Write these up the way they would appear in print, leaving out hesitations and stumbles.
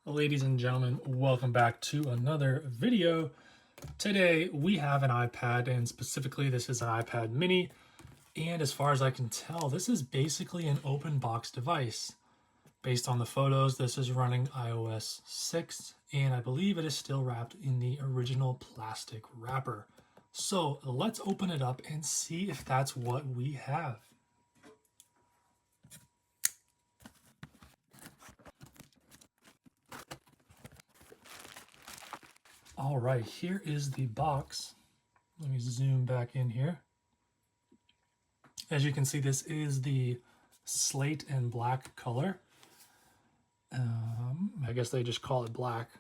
Ladies and gentlemen, welcome back to another video. Today we have an iPad, and specifically this is an iPad mini, and as far as I can tell, this is basically an open box device. Based on the photos, this is running iOS 6, and I believe it is still wrapped in the original plastic wrapper. So let's open it up and see if that's what we have. All right, here is the box. Let me zoom back in here. As you can see, this is the slate and black color. I guess they just call it black.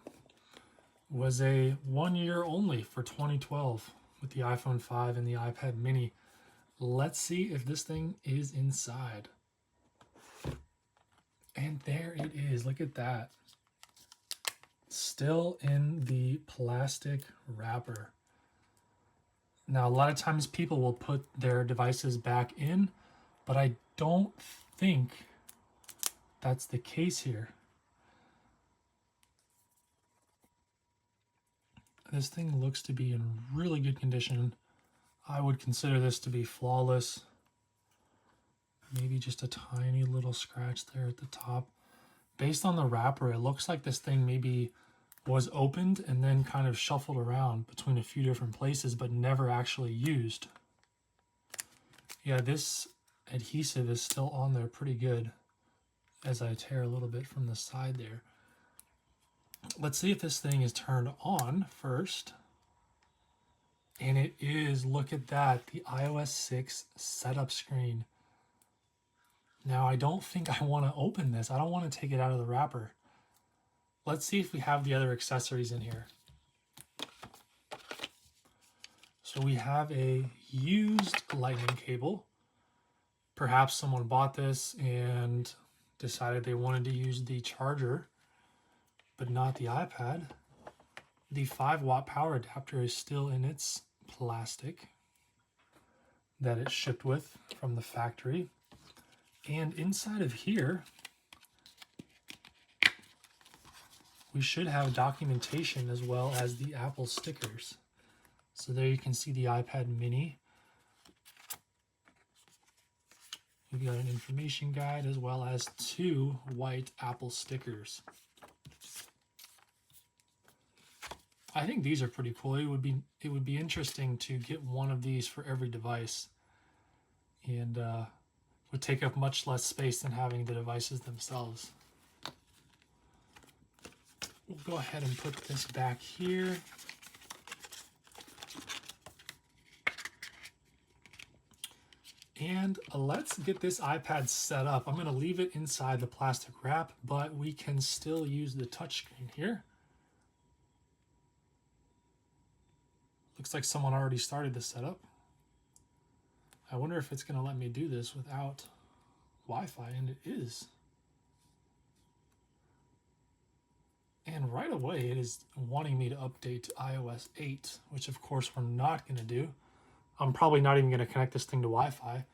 Was a 1 year only for 2012 with the iPhone 5 and the iPad mini. Let's see if this thing is inside. And there it is. Look at that. Still in the plastic wrapper. Now, a lot of times people will put their devices back in, but I don't think that's the case here. This thing looks to be in really good condition. I would consider this to be flawless. Maybe just a tiny little scratch there at the top. Based on the wrapper, it looks like this thing maybe was opened and then kind of shuffled around between a few different places, but never actually used. Yeah, this adhesive is still on there pretty good as I tear a little bit from the side there. Let's see if this thing is turned on first. And it is, look at that, the iOS 6 setup screen. Now, I don't think I want to open this. I don't want to take it out of the wrapper. Let's see if we have the other accessories in here. So we have a used lightning cable. Perhaps someone bought this and decided they wanted to use the charger, but not the iPad. The 5-watt power adapter is still in its plastic that it shipped with from the factory. And inside of here, we should have documentation as well as the Apple stickers. So there you can see the iPad mini. We've got an information guide as well as 2 white Apple stickers. I think these are pretty cool. It would be interesting to get one of these for every device, and would take up much less space than having the devices themselves. We'll go ahead and put this back here. And let's get this iPad set up. I'm going to leave it inside the plastic wrap, but we can still use the touchscreen here. Looks like someone already started the setup. I wonder if it's going to let me do this without Wi-Fi, and it is. And right away, it is wanting me to update to iOS 8, which of course we're not going to do. I'm probably not even going to connect this thing to Wi-Fi.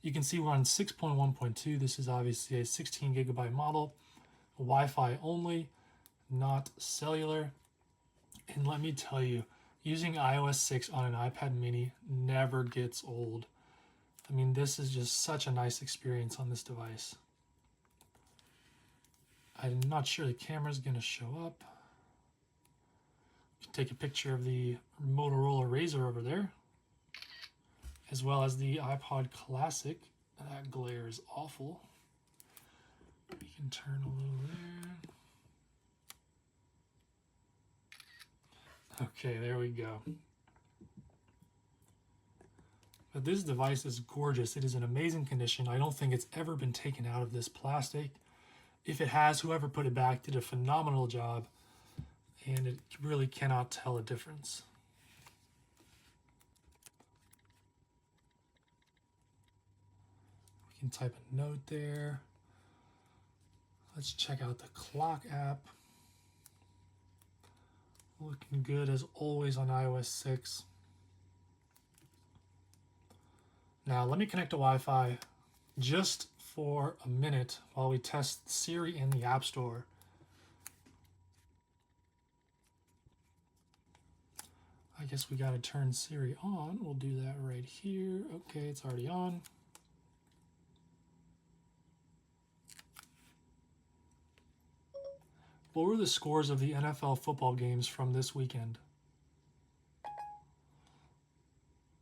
You can see we're on 6.1.2. This is obviously a 16 gigabyte model, Wi-Fi only, not cellular. And let me tell you, using iOS 6 on an iPad mini never gets old. I mean, this is just such a nice experience on this device. I'm not sure the camera's going to show up. You can take a picture of the Motorola Razr over there, as well as the iPod Classic. That glare is awful. We can turn a little there. Okay, there we go. But this device is gorgeous. It is in amazing condition. I don't think it's ever been taken out of this plastic. If it has, whoever put it back did a phenomenal job, and it really cannot tell a difference. We can type a note there. Let's check out the clock app. Looking good as always on iOS 6. Now let me connect to Wi-Fi just for a minute while we test Siri in the App Store. I guess we got to turn Siri on. We'll do that right here. Okay, it's already on. What were the scores of the NFL football games from this weekend?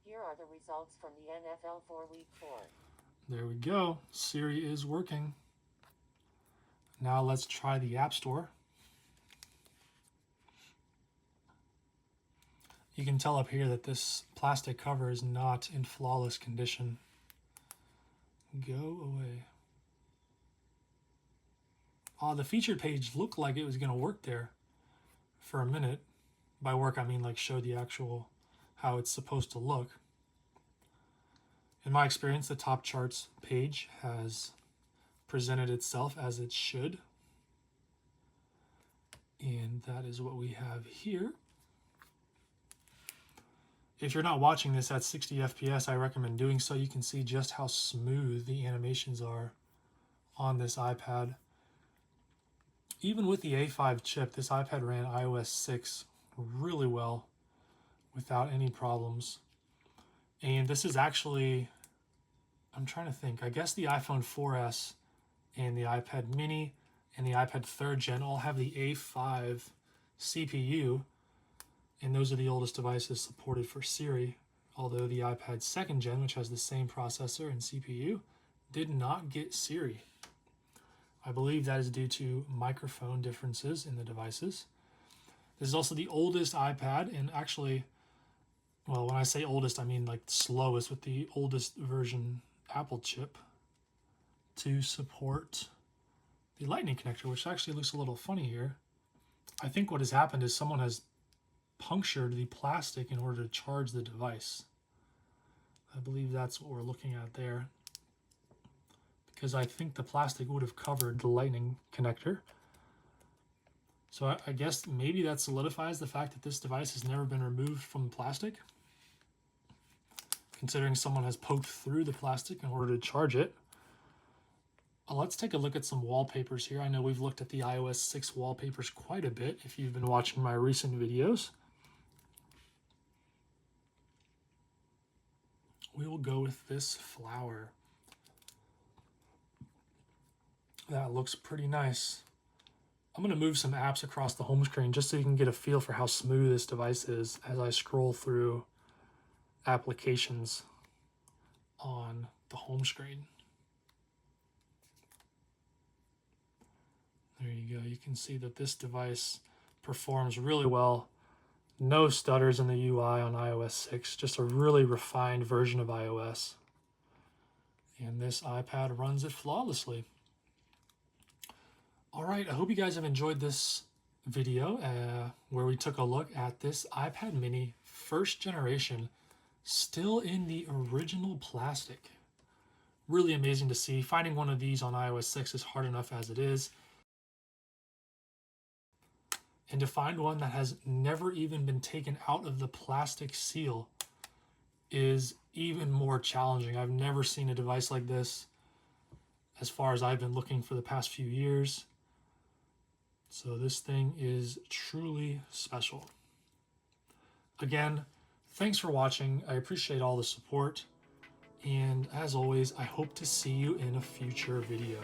Here are the results from the NFL for Week 4. There we go. Siri is working. Now let's try the App Store. You can tell up here that this plastic cover is not in flawless condition. Go away. The featured page looked like it was going to work there for a minute. By work, I mean like show the actual how it's supposed to look. In my experience, the top charts page has presented itself as it should. And that is what we have here. If you're not watching this at 60 FPS, I recommend doing so. You can see just how smooth the animations are on this iPad. Even with the A5 chip, this iPad ran iOS 6 really well without any problems. And this is actually, I'm trying to think, I guess the iPhone 4S and the iPad mini and the iPad 3rd gen all have the A5 CPU, and those are the oldest devices supported for Siri, although the iPad 2nd gen, which has the same processor and CPU, did not get Siri. I believe that is due to microphone differences in the devices. This is also the oldest iPad, and actually, well, when I say oldest, I mean like slowest, with the oldest version Apple chip to support the Lightning connector, which actually looks a little funny here. I think what has happened is someone has punctured the plastic in order to charge the device. I believe that's what we're looking at there, because I think the plastic would have covered the Lightning connector. So I guess maybe that solidifies the fact that this device has never been removed from the plastic, considering someone has poked through the plastic in order to charge it. Let's take a look at some wallpapers here. I know we've looked at the iOS 6 wallpapers quite a bit if you've been watching my recent videos. We will go with this flower. That looks pretty nice. I'm going to move some apps across the home screen just so you can get a feel for how smooth this device is as I scroll through applications on the home screen. There you go. You can see that this device performs really well. No stutters in the UI on iOS 6, just a really refined version of iOS. And this iPad runs it flawlessly. All right, I hope you guys have enjoyed this video where we took a look at this iPad mini 1st generation, still in the original plastic. Really amazing to see. Finding one of these on iOS 6 is hard enough as it is. And to find one that has never even been taken out of the plastic seal is even more challenging. I've never seen a device like this as far as I've been looking for the past few years. So this thing is truly special. Again, thanks for watching. I appreciate all the support. And as always, I hope to see you in a future video.